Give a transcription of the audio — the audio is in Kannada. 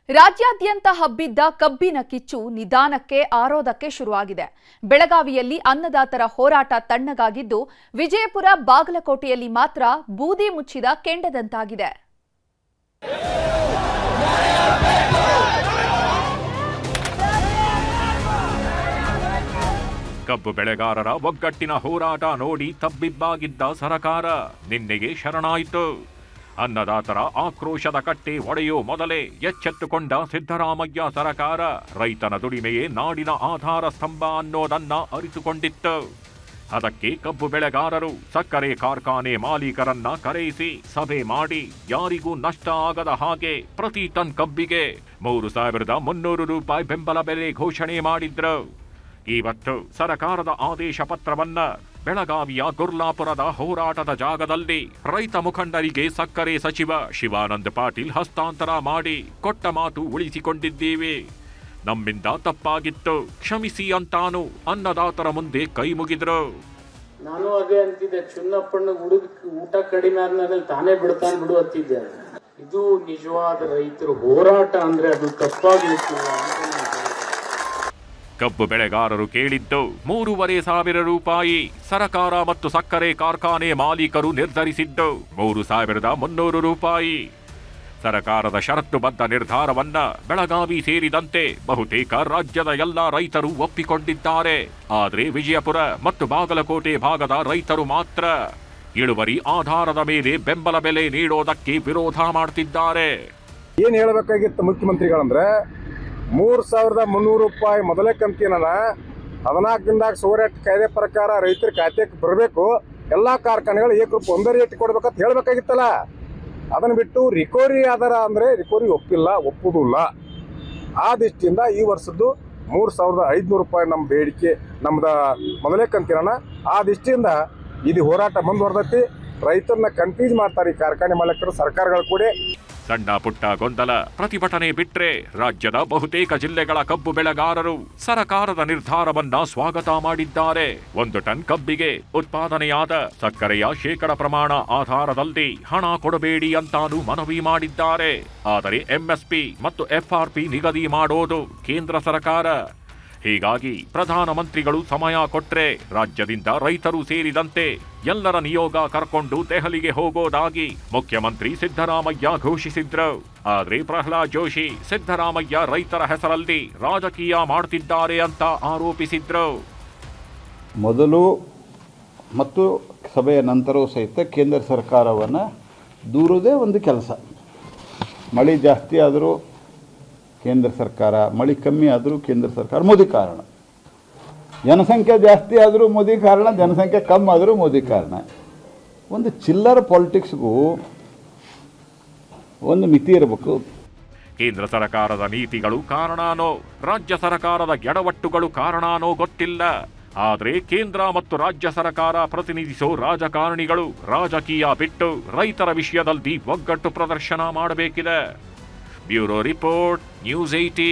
ರಾಜ್ಯಾದ್ಯಂತ ಹಬ್ಬಿದ್ದ ಕಬ್ಬಿನ ಕಿಚ್ಚು ನಿಧಾನಕ್ಕೆ ಆರೋದಕ್ಕೆ ಶುರುವಾಗಿದೆ. ಬೆಳಗಾವಿಯಲ್ಲಿ ಅನ್ನದಾತರ ಹೋರಾಟ ತಣ್ಣಗಾಗಿದ್ದು, ವಿಜಯಪುರ, ಬಾಗಲಕೋಟೆಯಲ್ಲಿ ಮಾತ್ರ ಬೂದಿ ಮುಚ್ಚಿದ ಕೆಂಡದಂತಾಗಿದೆ. ಕಬ್ಬು ಬೆಳೆಗಾರರ ಒಗ್ಗಟ್ಟಿನ ಹೋರಾಟ ನೋಡಿ ತಬ್ಬಿಬ್ಬಾಗಿದ್ದ ಸರಕಾರ ನಿನ್ನೆಗೆ ಶರಣಾಯಿತು. ಅನ್ನದಾತರ ಆಕ್ರೋಶದ ಕಟ್ಟೆ ಒಡೆಯೋ ಮೊದಲೇ ಎಚ್ಚೆತ್ತುಕೊಂಡ ಸಿದ್ದರಾಮಯ್ಯ ಸರಕಾರ ರೈತನ ದುಡಿಮೆಯೇ ನಾಡಿನ ಆಧಾರ ಸ್ತಂಭ ಅನ್ನೋದನ್ನ ಅರಿತುಕೊಂಡಿತ್ತು. ಅದಕ್ಕೆ ಕಬ್ಬು ಬೆಳೆಗಾರರು ಸಕ್ಕರೆ ಕಾರ್ಖಾನೆ ಮಾಲೀಕರನ್ನ ಕರೆಯಿಸಿ ಸಭೆ ಮಾಡಿ ಯಾರಿಗೂ ನಷ್ಟ ಆಗದ ಹಾಗೆ ಪ್ರತಿ ಟನ್ ಕಬ್ಬಿಗೆ 3,300 ರೂಪಾಯಿ ಬೆಂಬಲ ಬೆಲೆ ಘೋಷಣೆ ಮಾಡಿದ್ರು. ಇವತ್ತು ಸರಕಾರದ ಆದೇಶ ಪತ್ರವನ್ನ ಬೆಳಗಾವಿಯ ಗುರ್ಲಾಪುರದ ಹೋರಾಟದ ಜಾಗದಲ್ಲಿ ರೈತ ಮುಖಂಡರಿಗೆ ಸಕ್ಕರೆ ಸಚಿವ ಶಿವಾನಂದ ಪಾಟೀಲ್ ಹಸ್ತಾಂತರ ಮಾಡಿ ಕೊಟ್ಟ ಮಾತು ಉಳಿಸಿಕೊಂಡಿದ್ದೀವಿ, ನಮ್ಮಿಂದ ತಪ್ಪಾಗಿತ್ತು, ಕ್ಷಮಿಸಿ ಅಂತಾನು ಅನ್ನದಾತರ ಮುಂದೆ ಕೈ ಮುಗಿದ್ರು. ನಾನು ಅದೇ ಅಂತಿದ್ದೆ, ಚುನ್ನಪ್ಪಣ್ಣ ಊಟ ಕಡಿಮೆ ಆದ್ಮೇಲೆ ತಾನೇ ಬಿಡ್ತಾನೆ ಬಿಡು ಅಂತಿದ್ದೆ. ಇದು ನಿಜವಾದ ರೈತರ ಹೋರಾಟ ಅಂದ್ರೆ ಅದು ತಪ್ಪಾಗಿರುತ್ತಿಲ್ಲ. ಕಬ್ಬು ಬೆಳೆಗಾರರು ಕೇಳಿದ್ದು 3,500 ರೂಪಾಯಿ, ಸರಕಾರ ಮತ್ತು ಸಕ್ಕರೆ ಕಾರ್ಖಾನೆ ಮಾಲೀಕರು ನಿರ್ಧರಿಸಿದ್ದು 3,300 ರೂಪಾಯಿ. ಸರಕಾರದ ಷರತ್ತುಬದ್ಧ ನಿರ್ಧಾರವನ್ನ ಬೆಳಗಾವಿ ಸೇರಿದಂತೆ ಬಹುತೇಕ ರಾಜ್ಯದ ಎಲ್ಲಾ ರೈತರು ಒಪ್ಪಿಕೊಂಡಿದ್ದಾರೆ. ಆದರೆ ವಿಜಯಪುರ ಮತ್ತು ಬಾಗಲಕೋಟೆ ಭಾಗದ ರೈತರು ಮಾತ್ರ ಇಳುವರಿ ಆಧಾರದ ಮೇಲೆ ಬೆಂಬಲ ಬೆಲೆ ನೀಡೋದಕ್ಕೆ ವಿರೋಧ ಮಾಡ್ತಿದ್ದಾರೆ. ಏನ್ ಹೇಳಬೇಕಾಗಿತ್ತು ಮುಖ್ಯಮಂತ್ರಿಗಳಂದ್ರೆ 3,300 ರೂಪಾಯಿ ಮೊದಲೇ ಕಂತಿನ 14 ದಿನದಾಗ ಸೋರೆಟ್ ಕಾಯ್ದೆ ಪ್ರಕಾರ ರೈತರ ಖಾತೆಗೆ ಬರಬೇಕು, ಎಲ್ಲಾ ಕಾರ್ಖಾನೆಗಳು ಏಕರೂಪ ಒಂದೇ ರೇಟ್ ಕೊಡ್ಬೇಕಂತ ಹೇಳ್ಬೇಕಾಗಿತ್ತಲ್ಲ. ಅದನ್ನ ಬಿಟ್ಟು ರಿಕವರಿ ಆಧಾರ ಅಂದ್ರೆ ರಿಕವರಿ ಒಪ್ಪುದಿಲ್ಲ. ಆ ದೃಷ್ಟಿಯಿಂದ ಈ ವರ್ಷದ್ದು 3,500 ರೂಪಾಯಿ ನಮ್ಮ ಬೇಡಿಕೆ, ನಮ್ದ ಮೊದಲೇ ಕಂತಿನ. ಆ ದೃಷ್ಟಿಯಿಂದ ಇದು ಹೋರಾಟ ಮುಂದುವರೆದೈತಿ. ರೈತರನ್ನ ಕನ್ಫ್ಯೂಸ್ ಮಾಡ್ತಾರೆ ಈ ಕಾರ್ಖಾನೆ ಮಾಲೀಕರು, ಸರ್ಕಾರಗಳು ಕೂಡ. ಸಣ್ಣ ಪುಟ್ಟ ಗೊಂದಲ ಪ್ರತಿಭಟನೆ ಬಿಟ್ರೆ ರಾಜ್ಯದ ಬಹುತೇಕ ಜಿಲ್ಲೆಗಳ ಕಬ್ಬು ಬೆಳೆಗಾರರು ಸರಕಾರದ ನಿರ್ಧಾರವನ್ನ ಸ್ವಾಗತ ಮಾಡಿದ್ದಾರೆ. 1 ಟನ್ ಕಬ್ಬಿಗೆ ಉತ್ಪಾದನೆಯಾದ ಸಕ್ಕರೆಯ ಶೇಕಡ ಪ್ರಮಾಣ ಆಧಾರದಲ್ಲಿ ಹಣ ಕೊಡಬೇಡಿ ಅಂತಾನು ಮನವಿ ಮಾಡಿದ್ದಾರೆ. ಆದರೆ ಎಂಎಸ್ಪಿ ಮತ್ತು FRP ನಿಗದಿ ಮಾಡೋದು ಕೇಂದ್ರ ಸರ್ಕಾರ. ಹೀಗಾಗಿ ಪ್ರಧಾನಮಂತ್ರಿಗಳು ಸಮಯ ಕೊಟ್ರೆ ರಾಜ್ಯದಿಂದ ರೈತರು ಸೇರಿದಂತೆ ಎಲ್ಲರ ನಿಯೋಗ ಕರ್ಕೊಂಡು ದೆಹಲಿಗೆ ಹೋಗೋದಾಗಿ ಮುಖ್ಯಮಂತ್ರಿ ಸಿದ್ದರಾಮಯ್ಯ ಘೋಷಿಸಿದ್ರು. ಆದ್ರೆ ಪ್ರಹ್ಲಾದ್ ಜೋಶಿ ಸಿದ್ದರಾಮಯ್ಯ ರೈತರ ಹೆಸರಲ್ಲಿ ರಾಜಕೀಯ ಮಾಡ್ತಿದ್ದಾರೆ ಅಂತ ಆರೋಪಿಸಿದ್ರು. ಮೊದಲು ಮತ್ತು ಸಭೆಯ ನಂತರವೂ ಸಹಿತ ಕೇಂದ್ರ ಸರ್ಕಾರವನ್ನು ದೂರುವುದೇ ಒಂದು ಕೆಲಸ. ಮಳೆ ಜಾಸ್ತಿ ಆದರೂ ಕೇಂದ್ರ ಸರ್ಕಾರ, ಮಳೆ ಕಮ್ಮಿ ಆದರೂ ಕೇಂದ್ರ ಸರ್ಕಾರ ಮೋದಿ ಕಾರಣ, ಜನಸಂಖ್ಯೆ ಜಾಸ್ತಿ ಆದರೂ ಮೋದಿ ಕಾರಣ, ಜನಸಂಖ್ಯೆ ಕಮ್ಮಿ ಆದರೂ ಮೋದಿ ಕಾರಣ. ಒಂದು ಚಿಲ್ಲರ್ ಪಾಲಿಟಿಕ್ಸ್ಗೂ ಒಂದು ಮಿತಿ ಇರಬೇಕು. ಕೇಂದ್ರ ಸರ್ಕಾರದ ನೀತಿಗಳು ಕಾರಣನೋ ರಾಜ್ಯ ಸರ್ಕಾರದ ಎಡವಟ್ಟುಗಳು ಕಾರಣನೋ ಗೊತ್ತಿಲ್ಲ. ಆದರೆ ಕೇಂದ್ರ ಮತ್ತು ರಾಜ್ಯ ಸರ್ಕಾರ ಪ್ರತಿನಿಧಿಸೋ ರಾಜಕಾರಣಿಗಳು ರಾಜಕೀಯ ಬಿಟ್ಟು ರೈತರ ವಿಷಯದಲ್ಲಿ ಒಗ್ಗಟ್ಟು ಪ್ರದರ್ಶನ ಮಾಡಬೇಕಿದೆ. Bureau report, news 18.